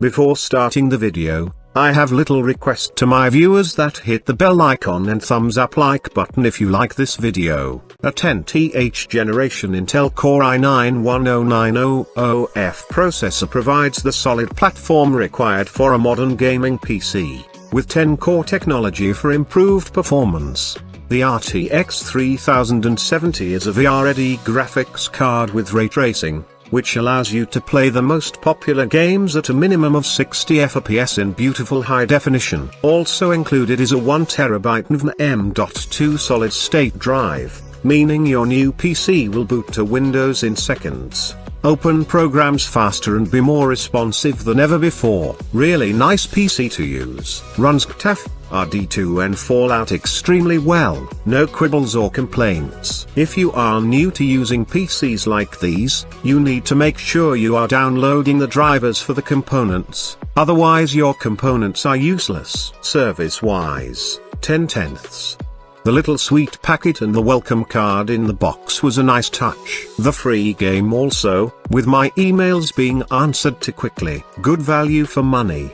Before starting the video, I have little request to my viewers that hit the bell icon and thumbs up like button if you like this video. A 10th generation Intel Core i9-10900F processor provides the solid platform required for a modern gaming PC, with 10-core technology for improved performance. The RTX 3070 is a VR-ready graphics card with ray tracing, which allows you to play the most popular games at a minimum of 60 FPS in beautiful high definition. Also included is a 1TB NVMe.2 solid-state drive, meaning your new PC will boot to Windows in seconds, open programs faster and be more responsive than ever before. Really nice PC to use. Runs TAF, RD2 and Fallout extremely well. No quibbles or complaints. If you are new to using PCs like these, you need to make sure you are downloading the drivers for the components, otherwise your components are useless. Service-wise, 10/10. The little sweet packet and the welcome card in the box was a nice touch. The free game also, with my emails being answered too quickly. Good value for money.